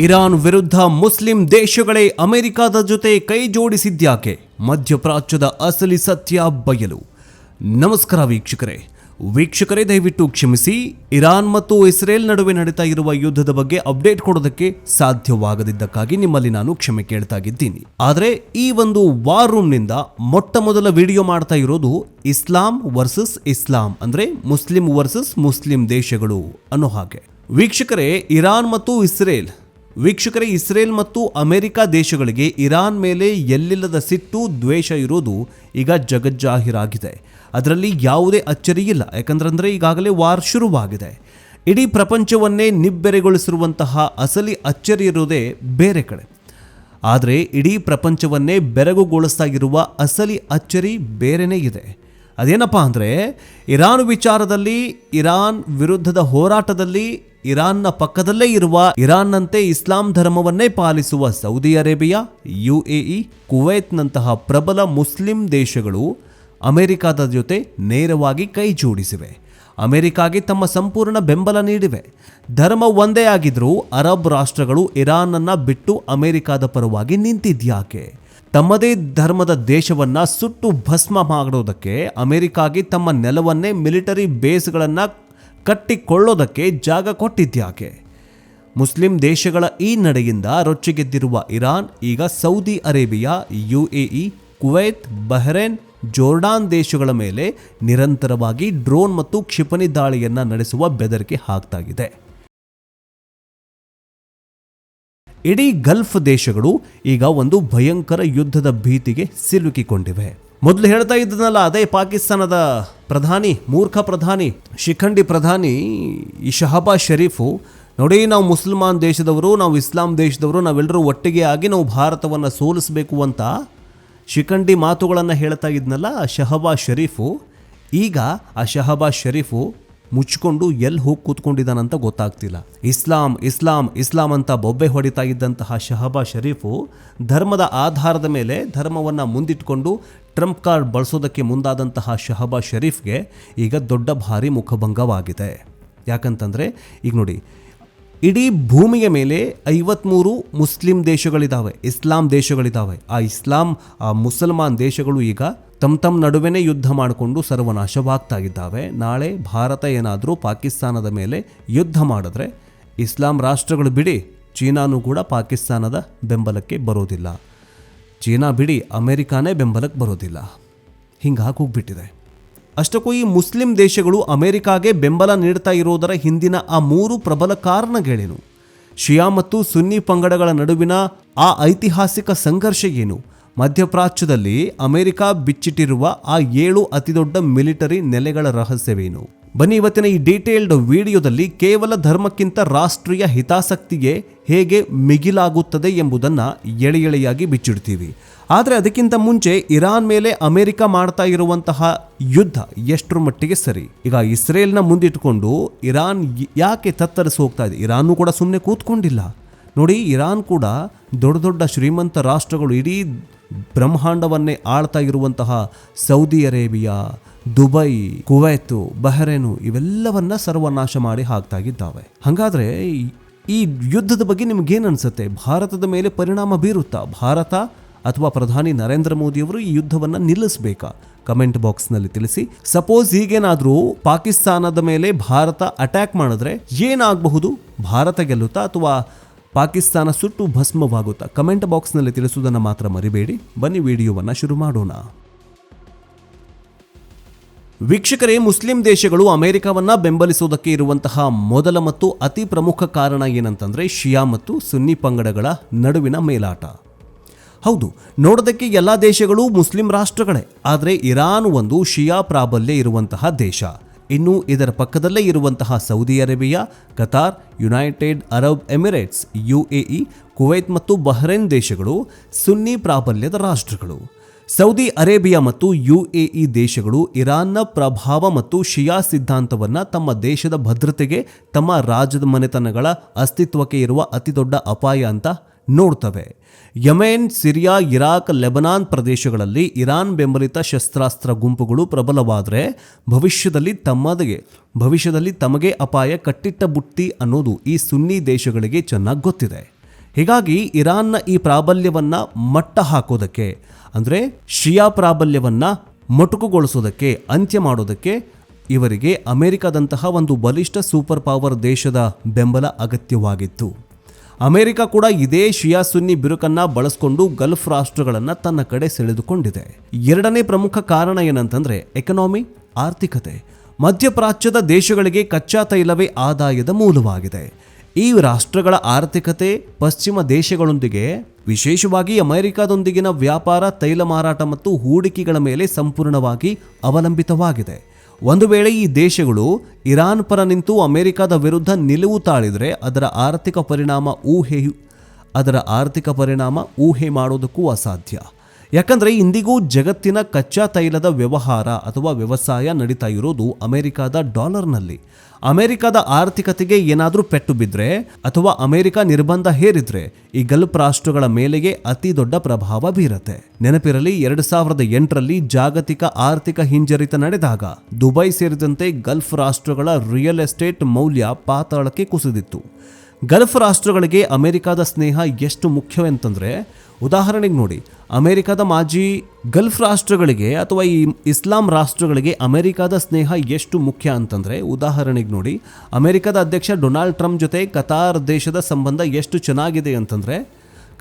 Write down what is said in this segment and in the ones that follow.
Iran ವಿರುದ್ಧ Muslim ದೇಶಗಳೇ ಅಮೆರಿಕದ ಜೊತೆ ಕೈ ಜೋಡಿಸಿದ್ಯಾಕೆ? ಮಧ್ಯಪ್ರಾಚ್ಯದ ಅಸಲಿ ಸತ್ಯ ಬಯಲು. ನಮಸ್ಕಾರ ವೀಕ್ಷಕರೇ, ದಯವಿಟ್ಟು ಕ್ಷಮಿಸಿ. ಇರಾನ್ ಮತ್ತು ಇಸ್ರೇಲ್ ನಡುವೆ ನಡೀತಾ ಇರುವ ಯುದ್ಧದ ಬಗ್ಗೆ ಅಪ್ಡೇಟ್ ಕೊಡೋದಕ್ಕೆ ಸಾಧ್ಯವಾಗದಿದ್ದಕ್ಕಾಗಿ ನಿಮ್ಮಲ್ಲಿ ನಾನು ಕ್ಷಮೆ ಕೇಳ್ತಾ ಇದ್ದೀನಿ. ಆದರೆ ಈ ಒಂದು ವಾರ್ ರೂಮ್ನಿಂದ ಮೊಟ್ಟ ಮೊದಲ ವಿಡಿಯೋ ಮಾಡ್ತಾ ಇರೋದು ಇಸ್ಲಾಂ ವರ್ಸಸ್ ಇಸ್ಲಾಂ, ಅಂದ್ರೆ ಮುಸ್ಲಿಂ ವರ್ಸಸ್ ಮುಸ್ಲಿಂ ದೇಶಗಳು ಅನ್ನೋ ಹಾಗೆ. ವೀಕ್ಷಕರೇ, ಇಸ್ರೇಲ್ ಮತ್ತು ಅಮೆರಿಕ ದೇಶಗಳಿಗೆ ಇರಾನ್ ಮೇಲೆ ಎಲ್ಲಿಲ್ಲದ ಸಿಟ್ಟು, ದ್ವೇಷ ಇರೋದು ಈಗ ಜಗಜ್ಜಾಹೀರಾಗಿದೆ. ಅದರಲ್ಲಿ ಯಾವುದೇ ಅಚ್ಚರಿ ಇಲ್ಲ. ಯಾಕಂದ್ರೆ ಈಗಾಗಲೇ ವಾರ್ ಶುರುವಾಗಿದೆ. ಇಡೀ ಪ್ರಪಂಚವನ್ನೇ ನಿಬ್ಬೆರೆಗೊಳಿಸಿರುವಂತಹ ಅಸಲಿ ಅಚ್ಚರಿ ಇರೋದೇ ಬೇರೆ ಕಡೆ. ಆದರೆ ಇಡೀ ಪ್ರಪಂಚವನ್ನೇ ಬೆರಗುಗೊಳಿಸ್ತಾ ಇರುವ ಅಸಲಿ ಅಚ್ಚರಿ ಬೇರೆನೇ ಇದೆ. ಅದೇನಪ್ಪ ಅಂದರೆ, ಇರಾನ್ ವಿಚಾರದಲ್ಲಿ, ಇರಾನ್ ವಿರುದ್ಧದ ಹೋರಾಟದಲ್ಲಿ ಇರಾನ್ನ ಪಕ್ಕದಲ್ಲೇ ಇರುವ, ಇರಾನ್ನಂತೆ ಇಸ್ಲಾಂ ಧರ್ಮವನ್ನೇ ಪಾಲಿಸುವ ಸೌದಿ ಅರೇಬಿಯಾ, UAE, ಕುವೈತ್ನಂತಹ ಪ್ರಬಲ ಮುಸ್ಲಿಂ ದೇಶಗಳು ಅಮೆರಿಕದ ಜೊತೆ ನೇರವಾಗಿ ಕೈ ಜೋಡಿಸಿವೆ. ಅಮೆರಿಕಾಗೆ ತಮ್ಮ ಸಂಪೂರ್ಣ ಬೆಂಬಲ ನೀಡಿವೆ. ಧರ್ಮ ಒಂದೇ ಆಗಿದ್ರೂ ಅರಬ್ ರಾಷ್ಟ್ರಗಳು ಇರಾನನ್ನು ಬಿಟ್ಟು ಅಮೆರಿಕದ ಪರವಾಗಿ ನಿಂತಿದ್ಯಾಕೆ? ತಮ್ಮದೇ ಧರ್ಮದ ದೇಶವನ್ನ ಸುಟ್ಟು ಭಸ್ಮ ಮಾಡೋದಕ್ಕೆ ಅಮೆರಿಕಾಗೆ ತಮ್ಮ ನೆಲವನ್ನೇ ಮಿಲಿಟರಿ ಬೇಸ್ಗಳನ್ನು ಕಟ್ಟಿಕೊಳ್ಳೋದಕ್ಕೆ ಜಾಗ ಕೊಟ್ಟಿದ್ಯಾಕೆ? ಮುಸ್ಲಿಂ ದೇಶಗಳ ಈ ನಡೆಯಿಂದ ರೊಚ್ಚಿಗೆದ್ದಿರುವ ಇರಾನ್ ಈಗ Saudi Arabia, UAE, Kuwait, Bahrain, Jordan ದೇಶಗಳ ಮೇಲೆ ನಿರಂತರವಾಗಿ ಡ್ರೋನ್ ಮತ್ತು ಕ್ಷಿಪಣಿ ದಾಳಿಯನ್ನ ನಡೆಸುವ ಬೆದರಿಕೆ ಹಾಕ್ತಾ ಇದೆ. ಇಡೀ ಗಲ್ಫ್ ದೇಶಗಳು ಈಗ ಒಂದು ಭಯಂಕರ ಯುದ್ಧದ ಭೀತಿಗೆ ಸಿಲುಕಿಕೊಂಡಿವೆ. ಮೊದಲು ಹೇಳ್ತಾ ಇದ್ದನಲ್ಲ, ಅದೇ ಪಾಕಿಸ್ತಾನದ ಪ್ರಧಾನಿ, ಮೂರ್ಖ ಪ್ರಧಾನಿ, ಶಿಖಂಡಿ ಪ್ರಧಾನಿ ಈ ಶಹಬಾಜ್ ಶರೀಫು, ನೋಡಿ ನಾವು ಮುಸಲ್ಮಾನ್ ದೇಶದವರು, ನಾವು ಇಸ್ಲಾಂ ದೇಶದವರು, ನಾವೆಲ್ಲರೂ ಒಟ್ಟಿಗೆ ಆಗಿ ನಾವು ಭಾರತವನ್ನು ಸೋಲಿಸಬೇಕು ಅಂತ ಶಿಖಂಡಿ ಮಾತುಗಳನ್ನು ಹೇಳ್ತಾ ಇದ್ನಲ್ಲ ಶಹಬಾಜ್ ಶರೀಫು, ಈಗ ಆ ಶಹಬಾಜ್ ಶರೀಫು ಮುಚ್ಕೊಂಡು ಎಲ್ಲಿ ಹೋಗಿ ಕೂತ್ಕೊಂಡಿದ್ದಾನಂತ ಗೊತ್ತಾಗ್ತಿಲ್ಲ. ಇಸ್ಲಾಂ ಇಸ್ಲಾಂ ಇಸ್ಲಾಂ ಅಂತ ಬೊಬ್ಬೆ ಹೊಡಿತಾ ಇದ್ದಂತಹ ಶಹಬಾಜ್ ಶರೀಫು ಧರ್ಮದ ಆಧಾರದ ಮೇಲೆ ಧರ್ಮವನ್ನು ಮುಂದಿಟ್ಕೊಂಡು ಟ್ರಂಪ್ ಕಾರ್ಡ್ ಬಳಸೋದಕ್ಕೆ ಮುಂದಾದಂತಹ ಶಹಬಾಜ್ ಶರೀಫ್ಗೆ ಈಗ ದೊಡ್ಡ ಭಾರಿ ಮುಖಭಂಗವಾಗಿದೆ. ಯಾಕಂತಂದರೆ ಈಗ ನೋಡಿ, ಇಡೀ ಭೂಮಿಯ ಮೇಲೆ 53 ಮುಸ್ಲಿಂ ದೇಶಗಳಿದ್ದಾವೆ, ಇಸ್ಲಾಂ ದೇಶಗಳಿದ್ದಾವೆ. ಆ ಮುಸಲ್ಮಾನ್ ದೇಶಗಳು ಈಗ ತಮ್ಮ ನಡುವೆನೇ ಯುದ್ಧ ಮಾಡಿಕೊಂಡು ಸರ್ವನಾಶವಾಗ್ತಾ ಇದ್ದಾವೆ. ನಾಳೆ ಭಾರತ ಏನಾದರೂ ಪಾಕಿಸ್ತಾನದ ಮೇಲೆ ಯುದ್ಧ ಮಾಡಿದ್ರೆ ಇಸ್ಲಾಂ ರಾಷ್ಟ್ರಗಳು ಬಿಡಿ, ಚೀನಾನೂ ಕೂಡ ಪಾಕಿಸ್ತಾನದ ಬೆಂಬಲಕ್ಕೆ ಬರೋದಿಲ್ಲ. ಚೀನಾ ಬಿಡಿ, ಅಮೆರಿಕಾನೇ ಬೆಂಬಲಕ್ಕೆ ಬರೋದಿಲ್ಲ. ಹಿಂಗಾಗಿ ಹೋಗ್ಬಿಟ್ಟಿದೆ. ಅಷ್ಟಕ್ಕೂ ಈ ಮುಸ್ಲಿಂ ದೇಶಗಳು ಅಮೆರಿಕಾಗೆ ಬೆಂಬಲ ನೀಡ್ತಾ ಇರೋದರ ಹಿಂದಿನ ಆ 3 ಪ್ರಬಲ ಕಾರಣಗಳೇನು? ಶಿಯಾ ಮತ್ತು ಸುನ್ನಿ ಪಂಗಡಗಳ ನಡುವಿನ ಆ ಐತಿಹಾಸಿಕ ಸಂಘರ್ಷ ಏನು? ಮಧ್ಯಪ್ರಾಚ್ಯದಲ್ಲಿ ಅಮೆರಿಕ ಬಿಚ್ಚಿಟ್ಟಿರುವ ಆ 7 ಅತಿದೊಡ್ಡ ಮಿಲಿಟರಿ ನೆಲೆಗಳ ರಹಸ್ಯವೇನು? ಬನ್ನಿ ಇವತ್ತಿನ ಈ ಡೀಟೇಲ್ಡ್ ವಿಡಿಯೋದಲ್ಲಿ ಕೇವಲ ಧರ್ಮಕ್ಕಿಂತ ರಾಷ್ಟ್ರೀಯ ಹಿತಾಸಕ್ತಿಗೆ ಹೇಗೆ ಮಿಗಿಲಾಗುತ್ತದೆ ಎಂಬುದನ್ನು ಎಳೆಯಾಗಿ ಬಿಚ್ಚಿಡ್ತೀವಿ. ಆದರೆ ಅದಕ್ಕಿಂತ ಮುಂಚೆ ಇರಾನ್ ಮೇಲೆ ಅಮೆರಿಕ ಮಾಡ್ತಾ ಇರುವಂತಹ ಯುದ್ಧ ಎಷ್ಟರ ಮಟ್ಟಿಗೆ ಸರಿ? ಈಗ ಇಸ್ರೇಲ್ನ ಮುಂದಿಟ್ಟುಕೊಂಡು ಇರಾನ್ ಯಾಕೆ ತತ್ತರಿಸಿ ಹೋಗ್ತಾ ಇದೆ? ಇರಾನ್ ಕೂಡ ಸುಮ್ಮನೆ ಕೂತ್ಕೊಂಡಿಲ್ಲ. ನೋಡಿ, ಇರಾನ್ ಕೂಡ ದೊಡ್ಡ ದೊಡ್ಡ ಶ್ರೀಮಂತ ರಾಷ್ಟ್ರಗಳು, ಇಡೀ ಬ್ರಹ್ಮಾಂಡವನ್ನೇ ಆಳ್ತಾ ಇರುವಂತಹ ಸೌದಿ ಅರೇಬಿಯಾ, ದುಬೈ, ಕುವೈತು, ಬಹ್ರೇನು ಇವೆಲ್ಲವನ್ನ ಸರ್ವನಾಶ ಮಾಡಿ ಹಾಕ್ತಾ ಇದ್ದಾವೆ. ಹಾಗಾದ್ರೆ ಈ ಯುದ್ಧದ ಬಗ್ಗೆ ನಿಮ್ಗೇನು ಅನ್ಸುತ್ತೆ? ಭಾರತದ ಮೇಲೆ ಪರಿಣಾಮ ಬೀರುತ್ತಾ? ಭಾರತ ಅಥವಾ ಪ್ರಧಾನಿ ನರೇಂದ್ರ ಮೋದಿಯವರು ಈ ಯುದ್ಧವನ್ನು ನಿಲ್ಲಿಸಬೇಕಾ? ಕಮೆಂಟ್ ಬಾಕ್ಸ್ನಲ್ಲಿ ತಿಳಿಸಿ. ಸಪೋಸ್ ಈಗೇನಾದರೂ ಪಾಕಿಸ್ತಾನದ ಮೇಲೆ ಭಾರತ ಅಟ್ಯಾಕ್ ಮಾಡಿದ್ರೆ ಏನಾಗಬಹುದು? ಭಾರತ ಗೆಲ್ಲುತ್ತಾ ಅಥವಾ ಪಾಕಿಸ್ತಾನ ಸುಟ್ಟು ಭಸ್ಮವಾಗುತ್ತಾ? ಕಮೆಂಟ್ ಬಾಕ್ಸ್ನಲ್ಲಿ ತಿಳಿಸುವುದನ್ನು ಮಾತ್ರ ಮರಿಬೇಡಿ. ಬನ್ನಿ ವಿಡಿಯೋವನ್ನು ಶುರು ಮಾಡೋಣ. ವೀಕ್ಷಕರೇ, ಮುಸ್ಲಿಂ ದೇಶಗಳು ಅಮೆರಿಕವನ್ನ ಬೆಂಬಲಿಸುವುದಕ್ಕೆ ಇರುವಂತಹ ಮೊದಲ ಮತ್ತು ಅತಿ ಪ್ರಮುಖ ಕಾರಣ ಏನಂತಂದ್ರೆ ಶಿಯಾ ಮತ್ತು ಸುನ್ನಿ ಪಂಗಡಗಳ ನಡುವಿನ ಮೇಲಾಟ. ಹೌದು, ನೋಡೋದಕ್ಕೆ ಎಲ್ಲ ದೇಶಗಳು ಮುಸ್ಲಿಂ ರಾಷ್ಟ್ರಗಳೇ, ಆದರೆ ಇರಾನ್ ಒಂದು ಶಿಯಾ ಪ್ರಾಬಲ್ಯ ಇರುವಂತಹ ದೇಶ. ಇನ್ನು ಇದರ ಪಕ್ಕದಲ್ಲೇ ಇರುವಂತಹ Saudi Arabia, Qatar, United Arab Emirates, UAE, Kuwait ಮತ್ತು ಬಹ್ರೇನ್ ದೇಶಗಳು ಸುನ್ನಿ ಪ್ರಾಬಲ್ಯದ ರಾಷ್ಟ್ರಗಳು. ಸೌದಿ ಅರೇಬಿಯಾ ಮತ್ತು UAE ದೇಶಗಳು ಇರಾನ್ನ ಪ್ರಭಾವ ಮತ್ತು ಶಿಯಾ ಸಿದ್ಧಾಂತವನ್ನು ತಮ್ಮ ದೇಶದ ಭದ್ರತೆಗೆ, ತಮ್ಮ ರಾಜ್ಯದ ಮನೆತನಗಳ ಅಸ್ತಿತ್ವಕ್ಕೆ ಇರುವ ಅತಿದೊಡ್ಡ ಅಪಾಯ ಅಂತ ನೋಡ್ತವೆ. ಯಮೆನ್, ಸಿರಿಯಾ, ಇರಾಕ್, ಲೆಬನಾನ್ ಪ್ರದೇಶಗಳಲ್ಲಿ ಇರಾನ್ ಬೆಂಬಲಿತ ಶಸ್ತ್ರಾಸ್ತ್ರ ಗುಂಪುಗಳು ಪ್ರಬಲವಾದರೆ ಭವಿಷ್ಯದಲ್ಲಿ ತಮಗೆ ಅಪಾಯ ಕಟ್ಟಿಟ್ಟ ಬುತ್ತಿ ಅನ್ನೋದು ಈ ಸುನ್ನಿ ದೇಶಗಳಿಗೆ ಚೆನ್ನಾಗಿ ಗೊತ್ತಿದೆ. ಹೀಗಾಗಿ ಇರಾನ್ನ ಈ ಪ್ರಾಬಲ್ಯವನ್ನ ಮಟ್ಟ ಹಾಕೋದಕ್ಕೆ, ಅಂದರೆ ಶಿಯಾ ಪ್ರಾಬಲ್ಯವನ್ನ ಮೊಟಕುಗೊಳಿಸೋದಕ್ಕೆ, ಅಂತ್ಯ ಮಾಡೋದಕ್ಕೆ ಇವರಿಗೆ ಅಮೆರಿಕದಂತಹ ಒಂದು ಬಲಿಷ್ಠ ಸೂಪರ್ ಪವರ್ ದೇಶದ ಬೆಂಬಲ ಅಗತ್ಯವಾಗಿತ್ತು. ಅಮೆರಿಕ ಕೂಡ ಇದೇ ಶಿಯಾ ಸುನ್ನಿ ಬಿರುಕನ್ನ ಬಳಸಿಕೊಂಡು ಗಲ್ಫ್ ರಾಷ್ಟ್ರಗಳನ್ನು ತನ್ನ ಕಡೆ ಸೆಳೆದುಕೊಂಡಿದೆ. ಎರಡನೇ ಪ್ರಮುಖ ಕಾರಣ ಏನಂತಂದ್ರೆ ಎಕನಾಮಿ, ಆರ್ಥಿಕತೆ. ಮಧ್ಯಪ್ರಾಚ್ಯದ ದೇಶಗಳಿಗೆ ಕಚ್ಚಾ ತೈಲವೇ ಆದಾಯದ ಮೂಲವಾಗಿದೆ. ಈ ರಾಷ್ಟ್ರಗಳ ಆರ್ಥಿಕತೆ ಪಶ್ಚಿಮ ದೇಶಗಳೊಂದಿಗೆ, ವಿಶೇಷವಾಗಿ ಅಮೆರಿಕದೊಂದಿಗಿನ ವ್ಯಾಪಾರ, ತೈಲ ಮಾರಾಟ ಮತ್ತು ಹೂಡಿಕೆಗಳ ಮೇಲೆ ಸಂಪೂರ್ಣವಾಗಿ ಅವಲಂಬಿತವಾಗಿದೆ. ಒಂದು ವೇಳೆ ಈ ದೇಶಗಳು ಇರಾನ್ ಪರ ನಿಂತು ಅಮೆರಿಕದ ವಿರುದ್ಧ ನಿಲುವು ತಾಳಿದರೆ ಅದರ ಆರ್ಥಿಕ ಪರಿಣಾಮ ಊಹೆ ಮಾಡೋದಕ್ಕೂ ಅಸಾಧ್ಯ. ಯಾಕಂದರೆ ಇಂದಿಗೂ ಜಗತ್ತಿನ ಕಚ್ಚಾ ತೈಲದ ವ್ಯವಹಾರ ಅಥವಾ ವ್ಯವಸಾಯ ನಡೀತಾ ಇರೋದು ಅಮೆರಿಕದ ಡಾಲರ್ನಲ್ಲಿ. ಅಮೆರಿಕದ ಆರ್ಥಿಕತೆಗೆ ಏನಾದರೂ ಪೆಟ್ಟು ಬಿದ್ದರೆ ಅಥವಾ ಅಮೆರಿಕ ನಿರ್ಬಂಧ ಹೇರಿದ್ರೆ ಈ ಗಲ್ಫ್ ರಾಷ್ಟ್ರಗಳ ಮೇಲೆಗೆ ಅತಿ ದೊಡ್ಡ ಪ್ರಭಾವ ಬೀರತ್ತೆ. ನೆನಪಿರಲಿ, 2008ರಲ್ಲಿ ಜಾಗತಿಕ ಆರ್ಥಿಕ ಹಿಂಜರಿತ ನಡೆದಾಗ ದುಬೈ ಸೇರಿದಂತೆ ಗಲ್ಫ್ ರಾಷ್ಟ್ರಗಳ ರಿಯಲ್ ಎಸ್ಟೇಟ್ ಮೌಲ್ಯ ಪಾತಾಳಕ್ಕೆ ಕುಸಿದಿತ್ತು. ಗಲ್ಫ್ ರಾಷ್ಟ್ರಗಳಿಗೆ ಅಮೆರಿಕದ ಸ್ನೇಹ ಎಷ್ಟು ಮುಖ್ಯವೆಂತಂದರೆ, ಉದಾಹರಣೆಗೆ ನೋಡಿ, ಅಮೆರಿಕದ ಮಾಜಿ ಗಲ್ಫ್ ರಾಷ್ಟ್ರಗಳಿಗೆ ಅಥವಾ ಈ ಇಸ್ಲಾಂ ರಾಷ್ಟ್ರಗಳಿಗೆ ಅಮೆರಿಕದ ಸ್ನೇಹ ಎಷ್ಟು ಮುಖ್ಯ ಅಂತಂದರೆ, ಉದಾಹರಣೆಗೆ ನೋಡಿ, ಅಮೆರಿಕದ ಅಧ್ಯಕ್ಷ ಡೊನಾಲ್ಡ್ ಟ್ರಂಪ್ ಜೊತೆ ಕತಾರ್ ದೇಶದ ಸಂಬಂಧ ಎಷ್ಟು ಚೆನ್ನಾಗಿದೆ ಅಂತಂದರೆ,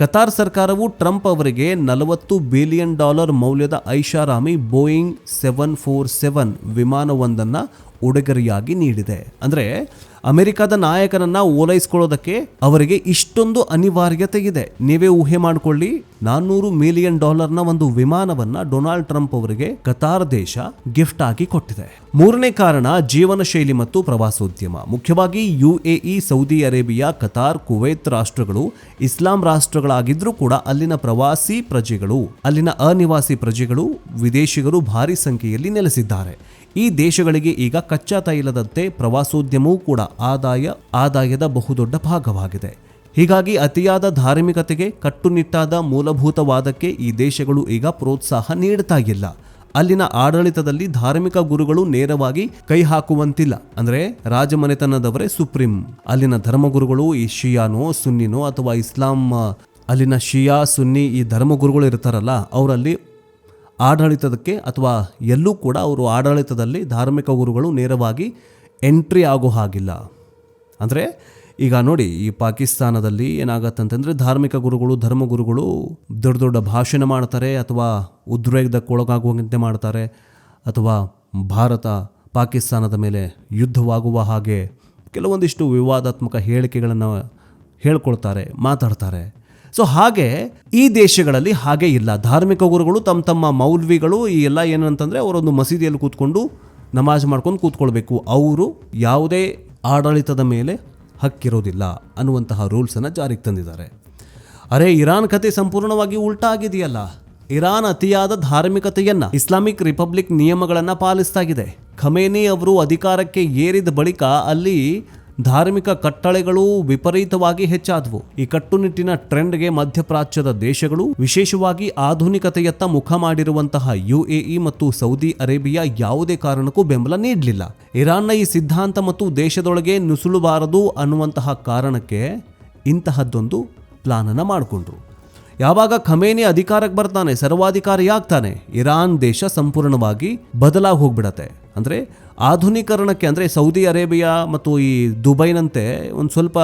ಕತಾರ್ ಸರ್ಕಾರವು ಟ್ರಂಪ್ ಅವರಿಗೆ $40 ಬಿಲಿಯನ್ ಮೌಲ್ಯದ ಐಷಾರಾಮಿ ಬೋಯಿಂಗ್ 747 ವಿಮಾನವೊಂದನ್ನು ಉಡುಗೊರೆಯಾಗಿ ನೀಡಿದೆ. ಅಂದರೆ ಅಮೆರಿಕದ ನಾಯಕನನ್ನ ಓಲೈಸ್ಕೊಳ್ಳೋದಕ್ಕೆ ಅವರಿಗೆ ಇಷ್ಟೊಂದು ಅನಿವಾರ್ಯತೆ ಇದೆ. ನೀವೇ ಊಹೆ ಮಾಡಿಕೊಳ್ಳಿ, $400 ಮಿಲಿಯನ್ ಒಂದು ವಿಮಾನವನ್ನ ಡೊನಾಲ್ಡ್ ಟ್ರಂಪ್ ಅವರಿಗೆ ಕತಾರ್ ದೇಶ ಗಿಫ್ಟ್ ಆಗಿ ಕೊಟ್ಟಿದೆ. ಮೂರನೇ ಕಾರಣ ಜೀವನ ಶೈಲಿ ಮತ್ತು ಪ್ರವಾಸೋದ್ಯಮ. ಮುಖ್ಯವಾಗಿ UAE, Saudi Arabia, Qatar, Kuwait ರಾಷ್ಟ್ರಗಳು ಇಸ್ಲಾಂ ರಾಷ್ಟ್ರಗಳಾಗಿದ್ರೂ ಕೂಡ ಅಲ್ಲಿನ ಪ್ರವಾಸಿ ಪ್ರಜೆಗಳು, ಅಲ್ಲಿನ ಅನಿವಾಸಿ ಪ್ರಜೆಗಳು, ವಿದೇಶಿಗರು ಭಾರಿ ಸಂಖ್ಯೆಯಲ್ಲಿ ನೆಲೆಸಿದ್ದಾರೆ. ಈ ದೇಶಗಳಿಗೆ ಈಗ ಕಚ್ಚಾ ತೈಲದಂತೆ ಪ್ರವಾಸೋದ್ಯಮವೂ ಕೂಡ ಆದಾಯದ ಬಹುದೊಡ್ಡ ಭಾಗವಾಗಿದೆ. ಹೀಗಾಗಿ ಅತಿಯಾದ ಧಾರ್ಮಿಕತೆಗೆ, ಕಟ್ಟುನಿಟ್ಟಾದ ಮೂಲಭೂತವಾದಕ್ಕೆ ಈ ದೇಶಗಳು ಈಗ ಪ್ರೋತ್ಸಾಹ ನೀಡ್ತಾ ಇಲ್ಲ. ಅಲ್ಲಿನ ಆಡಳಿತದಲ್ಲಿ ಧಾರ್ಮಿಕ ಗುರುಗಳು ನೇರವಾಗಿ ಕೈ ಹಾಕುವಂತಿಲ್ಲ. ಅಂದರೆ ರಾಜಮನೆತನದವರೇ ಸುಪ್ರೀಂ. ಅಲ್ಲಿನ ಧರ್ಮಗುರುಗಳು ಈ ಶಿಯಾನೋ, ಸುನ್ನಿನೋ ಅಥವಾ ಇಸ್ಲಾಂ, ಅಲ್ಲಿನ ಶಿಯಾ, ಸುನ್ನಿ ಈ ಧರ್ಮಗುರುಗಳು ಇರ್ತಾರಲ್ಲ, ಅವರಲ್ಲಿ ಆಡಳಿತದಕ್ಕೆ ಅಥವಾ ಎಲ್ಲೂ ಕೂಡ ಅವರು ಆಡಳಿತದಲ್ಲಿ ಧಾರ್ಮಿಕ ಗುರುಗಳು ನೇರವಾಗಿ ಎಂಟ್ರಿ ಆಗೋ ಹಾಗಿಲ್ಲ. ಅಂದರೆ ಈಗ ನೋಡಿ, ಈ ಪಾಕಿಸ್ತಾನದಲ್ಲಿ ಏನಾಗತ್ತಂತಂದರೆ ಧಾರ್ಮಿಕ ಗುರುಗಳು, ಧರ್ಮಗುರುಗಳು ದೊಡ್ಡ ದೊಡ್ಡ ಭಾಷಣ ಮಾಡ್ತಾರೆ ಅಥವಾ ಉದ್ರೇಕದಕ್ಕೊಳಗಾಗುವಂತೆ ಮಾಡ್ತಾರೆ, ಅಥವಾ ಭಾರತ ಪಾಕಿಸ್ತಾನದ ಮೇಲೆ ಯುದ್ಧವಾಗುವ ಹಾಗೆ ಕೆಲವೊಂದಿಷ್ಟು ವಿವಾದಾತ್ಮಕ ಹೇಳಿಕೆಗಳನ್ನು ಹೇಳ್ಕೊಳ್ತಾರೆ, ಮಾತಾಡ್ತಾರೆ. ಸೊ ಹಾಗೆ ಈ ದೇಶಗಳಲ್ಲಿ ಹಾಗೆ ಇಲ್ಲ. ಧಾರ್ಮಿಕ ಗುರುಗಳು ತಮ್ಮ ಮೌಲ್ವಿಗಳು ಈ ಎಲ್ಲ ಏನಂತಂದರೆ ಅವರೊಂದು ಮಸೀದಿಯಲ್ಲಿ ಕೂತ್ಕೊಂಡು ನಮಾಜ್ ಮಾಡ್ಕೊಂಡು ಕೂತ್ಕೊಳ್ಬೇಕು, ಅವರು ಯಾವುದೇ ಆಡಳಿತದ ಮೇಲೆ ಹಕ್ಕಿರೋದಿಲ್ಲ ಅನ್ನುವಂತಹ ರೂಲ್ಸನ್ನು ಜಾರಿಗೆ ತಂದಿದ್ದಾರೆ. ಅರೆ, ಇರಾನ್ ಕತೆ ಸಂಪೂರ್ಣವಾಗಿ ಉಲ್ಟಾ ಆಗಿದೆಯಲ್ಲ. ಇರಾನ್ ಅತಿಯಾದ ಧಾರ್ಮಿಕತೆಯನ್ನ, ಇಸ್ಲಾಮಿಕ್ ರಿಪಬ್ಲಿಕ್ ನಿಯಮಗಳನ್ನು ಪಾಲಿಸ್ತಾಗಿದೆ. ಖಮೇನಿ ಅವರು ಅಧಿಕಾರಕ್ಕೆ ಏರಿದ ಬಳಿಕ ಅಲ್ಲಿ ಧಾರ್ಮಿಕ ಕಟ್ಟಳೆಗಳು ವಿಪರೀತವಾಗಿ ಹೆಚ್ಚಾದವು. ಈ ಕಟ್ಟುನಿಟ್ಟಿನ ಟ್ರೆಂಡ್ಗೆ ಮಧ್ಯಪ್ರಾಚ್ಯದ ದೇಶಗಳು, ವಿಶೇಷವಾಗಿ ಆಧುನಿಕತೆಯತ್ತ ಮುಖ ಮಾಡಿರುವಂತಹ UAE ಮತ್ತು ಸೌದಿ ಅರೇಬಿಯಾ ಯಾವುದೇ ಕಾರಣಕ್ಕೂ ಬೆಂಬಲ ನೀಡಲಿಲ್ಲ. ಇರಾನ್ನ ಈ ಸಿದ್ಧಾಂತ ಮತ್ತು ದೇಶದೊಳಗೆ ನುಸುಳಬಾರದು ಅನ್ನುವಂತಹ ಕಾರಣಕ್ಕೆ ಇಂತಹದ್ದೊಂದು ಪ್ಲಾನ್ ಅನ್ನು ಮಾಡಿಕೊಂಡ್ರು. ಯಾವಾಗ ಖಮೇನಿ ಅಧಿಕಾರಕ್ಕೆ ಬರ್ತಾನೆ, ಸರ್ವಾಧಿಕಾರಿಯಾಗ್ತಾನೆ, ಇರಾನ್ ದೇಶ ಸಂಪೂರ್ಣವಾಗಿ ಬದಲಾಗಿ ಹೋಗ್ಬಿಡತ್ತೆ. ಅಂದರೆ ಆಧುನೀಕರಣಕ್ಕೆ, ಅಂದರೆ ಸೌದಿ ಅರೇಬಿಯಾ ಮತ್ತು ಈ ದುಬೈನಂತೆ ಒಂದು ಸ್ವಲ್ಪ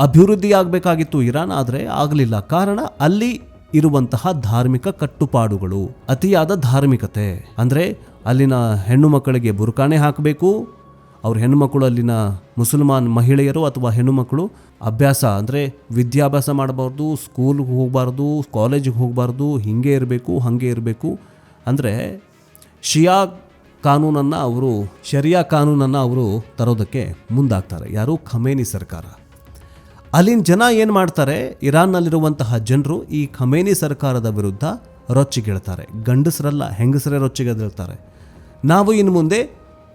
ಅಭಿವೃದ್ಧಿ ಆಗಬೇಕಾಗಿತ್ತು ಇರಾನ್, ಆದರೆ ಆಗಲಿಲ್ಲ. ಕಾರಣ ಅಲ್ಲಿ ಇರುವಂತಹ ಧಾರ್ಮಿಕ ಕಟ್ಟುಪಾಡುಗಳು, ಅತಿಯಾದ ಧಾರ್ಮಿಕತೆ. ಅಂದರೆ ಅಲ್ಲಿನ ಹೆಣ್ಣು ಮಕ್ಕಳಿಗೆ ಬುರ್ಕಾನೆ ಹಾಕಬೇಕು, ಅವ್ರ ಹೆಣ್ಣುಮಕ್ಕಳು, ಅಲ್ಲಿನ ಮುಸಲ್ಮಾನ್ ಮಹಿಳೆಯರು ಅಥವಾ ಹೆಣ್ಣುಮಕ್ಕಳು ಅಭ್ಯಾಸ ಅಂದರೆ ವಿದ್ಯಾಭ್ಯಾಸ ಮಾಡಬಾರ್ದು, ಸ್ಕೂಲ್ಗೆ ಹೋಗಬಾರ್ದು, ಕಾಲೇಜಿಗೆ ಹೋಗಬಾರ್ದು, ಹೀಗೆ ಇರಬೇಕು, ಹಾಗೆ ಇರಬೇಕು. ಅಂದರೆ ಶರಿಯಾ ಕಾನೂನನ್ನು ಅವರು ತರೋದಕ್ಕೆ ಮುಂದಾಗ್ತಾರೆ. ಯಾರು? ಖಮೇನಿ ಸರ್ಕಾರ. ಅಲ್ಲಿನ ಜನ ಏನು ಮಾಡ್ತಾರೆ, ಇರಾನ್ನಲ್ಲಿರುವಂತಹ ಜನರು ಈ ಖಮೇನಿ ಸರ್ಕಾರದ ವಿರುದ್ಧ ರೊಚ್ಚಿಗೇಳ್ತಾರೆ. ಗಂಡಸರಲ್ಲ, ಹೆಂಗಸರೇ ರೊಚ್ಚಿಗೆದಿರ್ತಾರೆ. ನಾವು ಇನ್ನು ಮುಂದೆ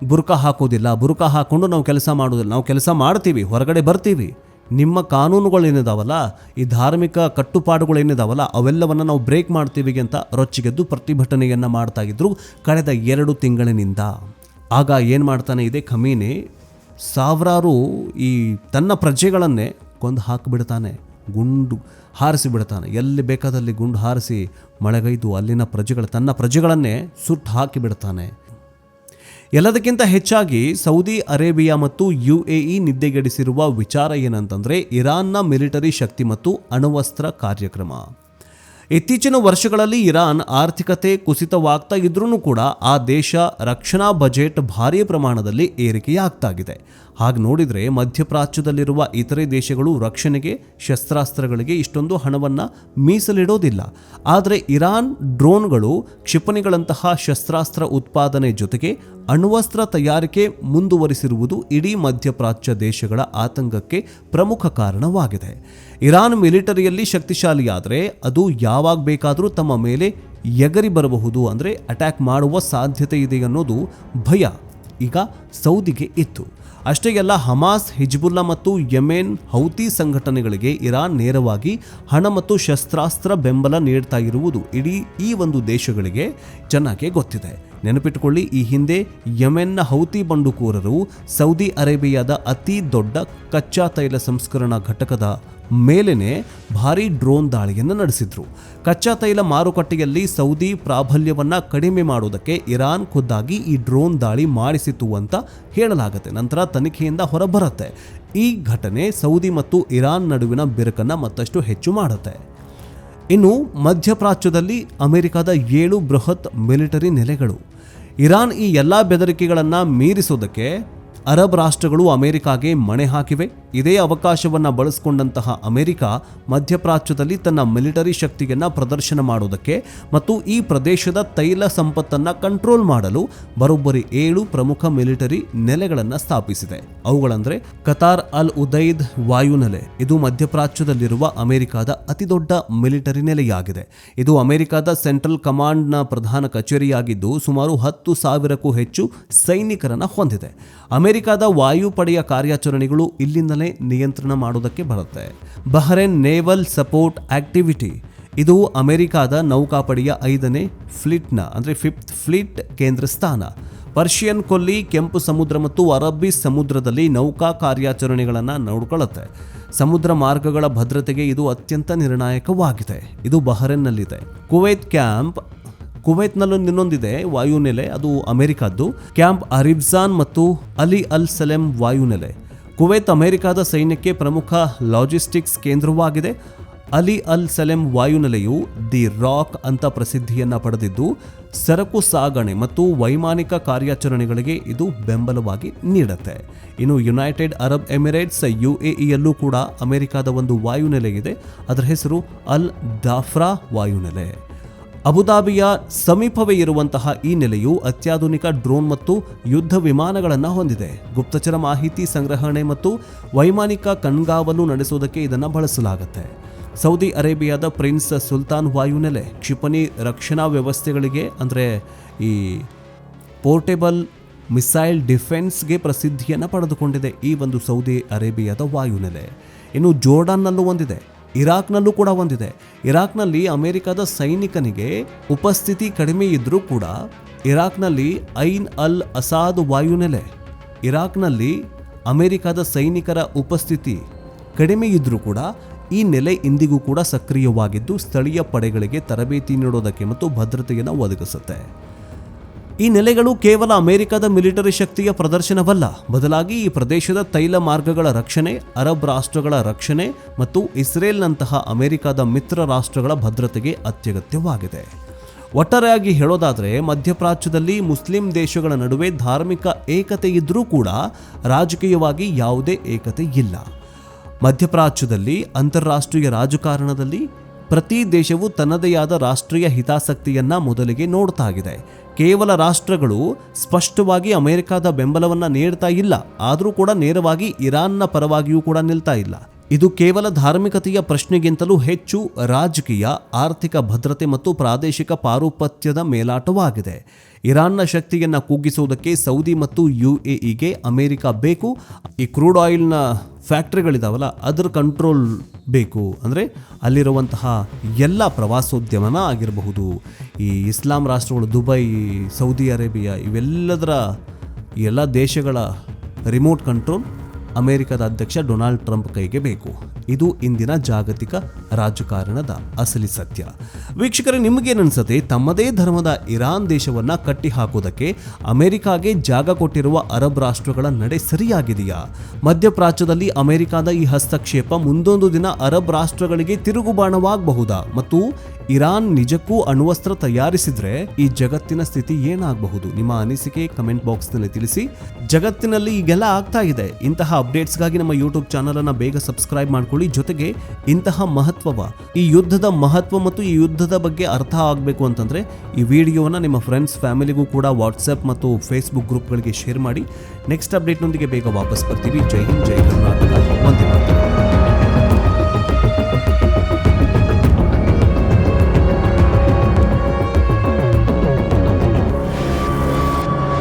ಬುರ್ಕಾ ಹಾಕೋದಿಲ್ಲ, ಬುರ್ಕಾ ಹಾಕ್ಕೊಂಡು ನಾವು ಕೆಲಸ ಮಾಡೋದಿಲ್ಲ, ನಾವು ಕೆಲಸ ಮಾಡ್ತೀವಿ, ಹೊರಗಡೆ ಬರ್ತೀವಿ, ನಿಮ್ಮ ಕಾನೂನುಗಳೇನಿದಾವಲ್ಲ, ಈ ಧಾರ್ಮಿಕ ಕಟ್ಟುಪಾಡುಗಳೇನಿದಾವಲ್ಲ ಅವೆಲ್ಲವನ್ನು ನಾವು ಬ್ರೇಕ್ ಮಾಡ್ತೀವಿ ಅಂತ ರೊಚ್ಚಿಗೆದ್ದು ಪ್ರತಿಭಟನೆಯನ್ನು ಮಾಡ್ತಾ ಇದ್ರು ಕಳೆದ 2 ತಿಂಗಳಿನಿಂದ. ಆಗ ಏನು ಮಾಡ್ತಾನೆ ಇದೆ ಖಮೇನಿ, ಸಾವಿರಾರು ಈ ತನ್ನ ಪ್ರಜೆಗಳನ್ನೇ ಕೊಂದು ಹಾಕಿಬಿಡ್ತಾನೆ. ಗುಂಡು ಹಾರಿಸಿ ಬಿಡ್ತಾನೆ. ಎಲ್ಲಿ ಬೇಕಾದಲ್ಲಿ ಗುಂಡು ಹಾರಿಸಿ ಮಳೆಗೈದು ಅಲ್ಲಿನ ತನ್ನ ಪ್ರಜೆಗಳನ್ನೇ ಸುಟ್ಟು ಹಾಕಿಬಿಡ್ತಾನೆ. ಎಲ್ಲದಕ್ಕಿಂತ ಹೆಚ್ಚಾಗಿ ಸೌದಿ ಅರೇಬಿಯಾ ಮತ್ತು UAE ನಿದ್ದೆಗೆಡಿಸಿರುವ ವಿಚಾರ ಏನಂತಂದರೆ ಇರಾನ್ನ ಮಿಲಿಟರಿ ಶಕ್ತಿ ಮತ್ತು ಅಣ್ವಸ್ತ್ರ ಕಾರ್ಯಕ್ರಮ. ಇತ್ತೀಚಿನ ವರ್ಷಗಳಲ್ಲಿ ಇರಾನ್ ಆರ್ಥಿಕತೆ ಕುಸಿತವಾಗ್ತಾ ಇದ್ರೂ ಕೂಡ ಆ ದೇಶ ರಕ್ಷಣಾ ಬಜೆಟ್ ಭಾರೀ ಪ್ರಮಾಣದಲ್ಲಿ ಏರಿಕೆಯಾಗ್ತಾಗಿದೆ. ಹಾಗೆ ನೋಡಿದರೆ ಮಧ್ಯಪ್ರಾಚ್ಯದಲ್ಲಿರುವ ಇತರೆ ದೇಶಗಳು ರಕ್ಷಣೆಗೆ ಶಸ್ತ್ರಾಸ್ತ್ರಗಳಿಗೆ ಇಷ್ಟೊಂದು ಹಣವನ್ನು ಮೀಸಲಿಡೋದಿಲ್ಲ. ಆದರೆ ಇರಾನ್ ಡ್ರೋನ್ಗಳು, ಕ್ಷಿಪಣಿಗಳಂತಹ ಶಸ್ತ್ರಾಸ್ತ್ರ ಉತ್ಪಾದನೆ ಜೊತೆಗೆ ಅಣ್ವಸ್ತ್ರ ತಯಾರಿಕೆ ಮುಂದುವರಿಸಿರುವುದು ಇಡೀ ಮಧ್ಯಪ್ರಾಚ್ಯ ದೇಶಗಳ ಆತಂಕಕ್ಕೆ ಪ್ರಮುಖ ಕಾರಣವಾಗಿದೆ. ಇರಾನ್ ಮಿಲಿಟರಿಯಲ್ಲಿ ಶಕ್ತಿಶಾಲಿಯಾದರೆ ಅದು ಯಾವಾಗ ಬೇಕಾದರೂ ತಮ್ಮ ಮೇಲೆ ಎಗರಿ ಬರಬಹುದು, ಅಂದರೆ ಅಟ್ಯಾಕ್ ಮಾಡುವ ಸಾಧ್ಯತೆ ಇದೆ ಅನ್ನೋದು ಭಯ ಈಗ ಸೌದಿಗೆ ಇತ್ತು. ಅಷ್ಟೇ ಅಲ್ಲ, ಹಮಾಸ್, ಹಿಜ್ಬುಲ್ಲಾ ಮತ್ತು ಯೆಮೆನ್ ಹೌತಿ ಸಂಘಟನೆಗಳಿಗೆ ಇರಾನ್ ನೇರವಾಗಿ ಹಣ ಮತ್ತು ಶಸ್ತ್ರಾಸ್ತ್ರ ಬೆಂಬಲ ನೀಡ್ತಾ ಇರುವುದು ಇಡೀ ಈ ಒಂದು ದೇಶಗಳಿಗೆ ಚೆನ್ನಾಗಿ ಗೊತ್ತಿದೆ. ನೆನಪಿಟ್ಟುಕೊಳ್ಳಿ, ಈ ಹಿಂದೆ ಯೆಮೆನ್ನ ಹೌತಿ ಬಂಡುಕೋರರು ಸೌದಿ ಅರೇಬಿಯಾದ ಅತಿ ದೊಡ್ಡ ಕಚ್ಚಾ ತೈಲ ಸಂಸ್ಕರಣಾ ಘಟಕದ ಮೇಲೇನೆ ಭಾರೀ ಡ್ರೋನ್ ದಾಳಿಯನ್ನು ನಡೆಸಿದ್ರು. ಕಚ್ಚಾ ತೈಲ ಮಾರುಕಟ್ಟೆಯಲ್ಲಿ ಸೌದಿ ಪ್ರಾಬಲ್ಯವನ್ನು ಕಡಿಮೆ ಮಾಡುವುದಕ್ಕೆ ಇರಾನ್ ಖುದ್ದಾಗಿ ಈ ಡ್ರೋನ್ ದಾಳಿ ಮಾಡಿಸಿತು ಅಂತ ಹೇಳಲಾಗುತ್ತೆ. ನಂತರ ತನಿಖೆಯಿಂದ ಹೊರಬರುತ್ತೆ. ಈ ಘಟನೆ ಸೌದಿ ಮತ್ತು ಇರಾನ್ ನಡುವಿನ ಬಿರುಕನ್ನು ಮತ್ತಷ್ಟು ಹೆಚ್ಚು ಮಾಡುತ್ತೆ. ಇನ್ನು ಮಧ್ಯಪ್ರಾಚ್ಯದಲ್ಲಿ ಅಮೆರಿಕದ 7 ಬೃಹತ್ ಮಿಲಿಟರಿ ನೆಲೆಗಳು. ಇರಾನ್ ಈ ಎಲ್ಲ ಬೆದರಿಕೆಗಳನ್ನು ಮೀರಿಸೋದಕ್ಕೆ ಅರಬ್ ರಾಷ್ಟ್ರಗಳು ಅಮೆರಿಕಾಗೆ ಮಣೆ ಹಾಕಿವೆ. ಇದೇ ಅವಕಾಶವನ್ನು ಬಳಸಿಕೊಂಡಂತಹ ಅಮೆರಿಕ ಮಧ್ಯಪ್ರಾಚ್ಯದಲ್ಲಿ ತನ್ನ ಮಿಲಿಟರಿ ಶಕ್ತಿಯನ್ನು ಪ್ರದರ್ಶನ ಮಾಡೋದಕ್ಕೆ ಮತ್ತು ಈ ಪ್ರದೇಶದ ತೈಲ ಸಂಪತ್ತನ್ನು ಕಂಟ್ರೋಲ್ ಮಾಡಲು ಬರೋಬ್ಬರಿ 7 ಪ್ರಮುಖ ಮಿಲಿಟರಿ ನೆಲೆಗಳನ್ನು ಸ್ಥಾಪಿಸಿದೆ. ಅವುಗಳಂದರೆ ಕತಾರ್ ಅಲ್ ಉದೈದ್ ವಾಯುನೆಲೆ. ಇದು ಮಧ್ಯಪ್ರಾಚ್ಯದಲ್ಲಿರುವ ಅಮೆರಿಕದ ಅತಿದೊಡ್ಡ ಮಿಲಿಟರಿ ನೆಲೆಯಾಗಿದೆ. ಇದು ಅಮೆರಿಕದ ಸೆಂಟ್ರಲ್ ಕಮಾಂಡ್ನ ಪ್ರಧಾನ ಕಚೇರಿಯಾಗಿದ್ದು ಸುಮಾರು 10,000ಕ್ಕೂ ಹೆಚ್ಚು ಸೈನಿಕರನ್ನು ಹೊಂದಿದೆ. ಅಮೆರಿಕದ ವಾಯುಪಡೆಯ ಕಾರ್ಯಾಚರಣೆಗಳು ಇಲ್ಲಿಂದಲೇ ನಿಯಂತ್ರಣ ಮಾಡೋದಕ್ಕೆ ಬರುತ್ತೆ. Bahrain naval support activity. ಇದು ಅಮೆರಿಕದ ನೌಕಾಪಡೆಯ 5ನೇ ಫ್ಲೀಟ್ನ ಅಂದರೆ 5th ಫ್ಲೀಟ್ ಕೇಂದ್ರ ಸ್ಥಾನ. ಪರ್ಷಿಯನ್ ಕೊಲ್ಲಿ, ಕೆಂಪು ಸಮುದ್ರ ಮತ್ತು ಅರಬ್ಬಿ ಸಮುದ್ರದಲ್ಲಿ ನೌಕಾ ಕಾರ್ಯಾಚರಣೆಗಳನ್ನು ನೋಡಿಕೊಳ್ಳುತ್ತೆ. ಸಮುದ್ರ ಮಾರ್ಗಗಳ ಭದ್ರತೆಗೆ ಇದು ಅತ್ಯಂತ ನಿರ್ಣಾಯಕವಾಗಿದೆ. ಇದು ಬಹ್ರೇನ್ನಲ್ಲಿದೆ. ಕುವೈತ್ನಲ್ಲೂ ಇನ್ನೊಂದಿದೆ ವಾಯುನೆಲೆ, ಅದು ಅಮೆರಿಕದ್ದು. ಕ್ಯಾಂಪ್ ಅರಿಬ್ಜಾನ್ ಮತ್ತು ಅಲಿ ಅಲ್ ಸಲೆಂ ವಾಯುನೆಲೆ. ಕುವೈತ್ ಅಮೆರಿಕದ ಸೈನ್ಯಕ್ಕೆ ಪ್ರಮುಖ ಲಾಜಿಸ್ಟಿಕ್ಸ್ ಕೇಂದ್ರವಾಗಿದೆ. ಅಲಿ ಅಲ್ ಸಲೆಂ ವಾಯುನೆಲೆಯು ದಿ ರಾಕ್ ಅಂತ ಪ್ರಸಿದ್ಧಿಯನ್ನು ಪಡೆದಿದ್ದು ಸರಕು ಸಾಗಣೆ ಮತ್ತು ವೈಮಾನಿಕ ಕಾರ್ಯಾಚರಣೆಗಳಿಗೆ ಇದು ಬೆಂಬಲವಾಗಿ ನೀಡುತ್ತೆ. ಇನ್ನು ಯುನೈಟೆಡ್ ಅರಬ್ ಎಮಿರೇಟ್ಸ್ UAEಯಲ್ಲೂ ಕೂಡ ಅಮೆರಿಕದ ಒಂದು ವಾಯುನೆಲೆ ಇದೆ. ಅದರ ಹೆಸರು ಅಲ್ ದಾಫ್ರಾ ವಾಯುನೆಲೆ. ಅಬುದಾಬಿಯ ಸಮೀಪವೇ ಇರುವಂತಹ ಈ ನೆಲೆಯು ಅತ್ಯಾಧುನಿಕ ಡ್ರೋನ್ ಮತ್ತು ಯುದ್ಧ ವಿಮಾನಗಳನ್ನು ಹೊಂದಿದೆ. ಗುಪ್ತಚರ ಮಾಹಿತಿ ಸಂಗ್ರಹಣೆ ಮತ್ತು ವೈಮಾನಿಕ ಕಣ್ಗಾವಲು ನಡೆಸುವುದಕ್ಕೆ ಇದನ್ನು ಬಳಸಲಾಗುತ್ತೆ. ಸೌದಿ ಅರೇಬಿಯಾದ ಪ್ರಿನ್ಸ್ ಸುಲ್ತಾನ್ ವಾಯುನೆಲೆ ಕ್ಷಿಪಣಿ ರಕ್ಷಣಾ ವ್ಯವಸ್ಥೆಗಳಿಗೆ ಅಂದರೆ ಈ ಪೋರ್ಟೇಬಲ್ ಮಿಸೈಲ್ ಡಿಫೆನ್ಸ್ಗೆ ಪ್ರಸಿದ್ಧಿಯನ್ನು ಪಡೆದುಕೊಂಡಿದೆ ಈ ಒಂದು ಸೌದಿ ಅರೇಬಿಯಾದ ವಾಯುನೆಲೆ. ಇನ್ನು ಜೋರ್ಡನ್ನಲ್ಲೂ ಒಂದಿದೆ, ಇರಾಕ್ನಲ್ಲೂ ಕೂಡ ಒಂದಿದೆ. ಇರಾಕ್ನಲ್ಲಿ ಅಮೆರಿಕದ ಸೈನಿಕನಿಗೆ ಉಪಸ್ಥಿತಿ ಕಡಿಮೆ ಇದ್ದರೂ ಕೂಡ ಇರಾಕ್ನಲ್ಲಿ ಐನ್ ಅಲ್ ಅಸಾದ್ ವಾಯುನೆಲೆ. ಇರಾಕ್ನಲ್ಲಿ ಅಮೆರಿಕದ ಸೈನಿಕರ ಉಪಸ್ಥಿತಿ ಕಡಿಮೆ ಇದ್ದರೂ ಕೂಡ ಈ ನೆಲೆ ಇಂದಿಗೂ ಕೂಡ ಸಕ್ರಿಯವಾಗಿದ್ದು ಸ್ಥಳೀಯ ಪಡೆಗಳಿಗೆ ತರಬೇತಿ ನೀಡೋದಕ್ಕೆ ಮತ್ತು ಭದ್ರತೆಯನ್ನು ಒದಗಿಸುತ್ತೆ. ಈ ನೆಲೆಗಳು ಕೇವಲ ಅಮೆರಿಕದ ಮಿಲಿಟರಿ ಶಕ್ತಿಯ ಪ್ರದರ್ಶನವಲ್ಲ, ಬದಲಾಗಿ ಈ ಪ್ರದೇಶದ ತೈಲ ಮಾರ್ಗಗಳ ರಕ್ಷಣೆ, ಅರಬ್ ರಾಷ್ಟ್ರಗಳ ರಕ್ಷಣೆ ಮತ್ತು ಇಸ್ರೇಲ್ನಂತಹ ಅಮೆರಿಕದ ಮಿತ್ರ ರಾಷ್ಟ್ರಗಳ ಭದ್ರತೆಗೆ ಅತ್ಯಗತ್ಯವಾಗಿದೆ. ಒಟ್ಟಾರೆಯಾಗಿ ಹೇಳೋದಾದರೆ ಮಧ್ಯಪ್ರಾಚ್ಯದಲ್ಲಿ ಮುಸ್ಲಿಂ ದೇಶಗಳ ನಡುವೆ ಧಾರ್ಮಿಕ ಏಕತೆ ಇದ್ದರೂ ಕೂಡ ರಾಜಕೀಯವಾಗಿ ಯಾವುದೇ ಏಕತೆ ಇಲ್ಲ. ಮಧ್ಯಪ್ರಾಚ್ಯದಲ್ಲಿ ಅಂತಾರಾಷ್ಟ್ರೀಯ ರಾಜಕಾರಣದಲ್ಲಿ ಪ್ರತಿ ದೇಶವು ತನ್ನದೇ ಆದ ರಾಷ್ಟ್ರೀಯ ಹಿತಾಸಕ್ತಿಯನ್ನು ಮೊದಲಿಗೆ ನೋಡ್ತಾಗಿದೆ. ಕೇವಲ ರಾಷ್ಟ್ರಗಳು ಸ್ಪಷ್ಟವಾಗಿ ಅಮೆರಿಕದ ಬೆಂಬಲವನ್ನು ನೀಡ್ತಾ ಇಲ್ಲ, ಆದರೂ ಕೂಡ ನೇರವಾಗಿ ಇರಾನ್ನ ಪರವಾಗಿಯೂ ಕೂಡ ನಿಲ್ತಾ ಇಲ್ಲ. ಇದು ಕೇವಲ ಧಾರ್ಮಿಕತೆಯ ಪ್ರಶ್ನೆಗಿಂತಲೂ ಹೆಚ್ಚು ರಾಜಕೀಯ, ಆರ್ಥಿಕ ಭದ್ರತೆ ಮತ್ತು ಪ್ರಾದೇಶಿಕ ಪಾರುಪತ್ಯದ ಮೇಲಾಟವಾಗಿದೆ. ಇರಾನ್ನ ಶಕ್ತಿಯನ್ನು ಕುಗ್ಗಿಸುವುದಕ್ಕೆ ಸೌದಿ ಮತ್ತು UAEಗೆ ಅಮೆರಿಕ ಬೇಕು. ಈ ಕ್ರೂಡ್ ಆಯಿಲ್ನ ಫ್ಯಾಕ್ಟ್ರಿಗಳಿದಾವಲ್ಲ ಅದರ ಕಂಟ್ರೋಲ್ ಬೇಕು. ಅಂದರೆ ಅಲ್ಲಿರುವಂತಹ ಎಲ್ಲ ಪ್ರವಾಸೋದ್ಯಮನ ಆಗಿರಬಹುದು, ಈ ಇಸ್ಲಾಂ ರಾಷ್ಟ್ರಗಳು ದುಬೈ, ಸೌದಿ ಅರೇಬಿಯಾ ಇವೆಲ್ಲದರ ಎಲ್ಲ ದೇಶಗಳ ರಿಮೋಟ್ ಕಂಟ್ರೋಲ್ ಅಮೆರಿಕದ ಅಧ್ಯಕ್ಷ ಡೊನಾಲ್ಡ್ ಟ್ರಂಪ್ ಕೈಗೆ ಬೇಕು. ಇದು ಇಂದಿನ ಜಾಗತಿಕ ರಾಜಕಾರಣದ ಅಸಲಿ ಸತ್ಯ. ವೀಕ್ಷಕರೇ, ನಿಮಗೇನನ್ಸುತ್ತೆ? ತಮ್ಮದೇ ಧರ್ಮದ ಇರಾನ್ ದೇಶವನ್ನ ಕಟ್ಟಿ ಹಾಕುವುದಕ್ಕೆ ಅಮೆರಿಕಾಗೆ ಜಾಗ ಕೊಟ್ಟಿರುವ ಅರಬ್ ರಾಷ್ಟ್ರಗಳ ನಡೆ ಸರಿಯಾಗಿದೆಯಾ? ಮಧ್ಯಪ್ರಾಚ್ಯದಲ್ಲಿ ಅಮೆರಿಕಾದ ಈ ಹಸ್ತಕ್ಷೇಪ ಮುಂದೊಂದು ದಿನ ಅರಬ್ ರಾಷ್ಟ್ರಗಳಿಗೆ ತಿರುಗುಬಾಣವಾಗಬಹುದಾ? ಮತ್ತು ಇರಾನ್ ನಿಜಕ್ಕೂ ಅಣ್ವಸ್ತ್ರ ತಯಾರಿಸಿದ್ರೆ ಈ ಜಗತ್ತಿನ ಸ್ಥಿತಿ ಏನಾಗಬಹುದು? ನಿಮ್ಮ ಅನಿಸಿಕೆ ಕಮೆಂಟ್ ಬಾಕ್ಸ್ ನಲ್ಲಿ ತಿಳಿಸಿ. ಜಗತ್ತಿನಲ್ಲಿ ಈಗೆಲ್ಲ ಆಗ್ತಾ ಇದೆ. ಇಂತಹ ಅಪ್ಡೇಟ್ಸ್ಗಾಗಿ ನಮ್ಮ ಯೂಟ್ಯೂಬ್ ಚಾನಲ್ ಅನ್ನ ಬೇಗ ಸಬ್ಸ್ಕ್ರೈಬ್ ಮಾಡ್ಕೊಳ್ಳಿ. ಜೊತೆಗೆ ಇಂತಹ ಈ ಯುದ್ಧದ ಮಹತ್ವ ಮತ್ತು ಈ ಯುದ್ಧದ ಬಗ್ಗೆ ಅರ್ಥ ಆಗಬೇಕು ಅಂತಂದ್ರೆ ಈ ವಿಡಿಯೋವನ್ನ ನಿಮ್ಮ ಫ್ರೆಂಡ್ಸ್ ಫ್ಯಾಮಿಲಿಗೂ ಕೂಡ ವಾಟ್ಸ್ಆಪ್ ಮತ್ತು ಫೇಸ್ಬುಕ್ ಗ್ರೂಪ್ಗಳಿಗೆ ಶೇರ್ ಮಾಡಿ. ನೆಕ್ಸ್ಟ್ ಅಪ್ಡೇಟ್ನೊಂದಿಗೆ ಬೇಗ ವಾಪಸ್ ಬರ್ತೀವಿ. ಜೈ ಹಿಂದ್, ಜೈ ಕರ್ನಾಟಕ, ವಂದೇ ಮಾತರಂ.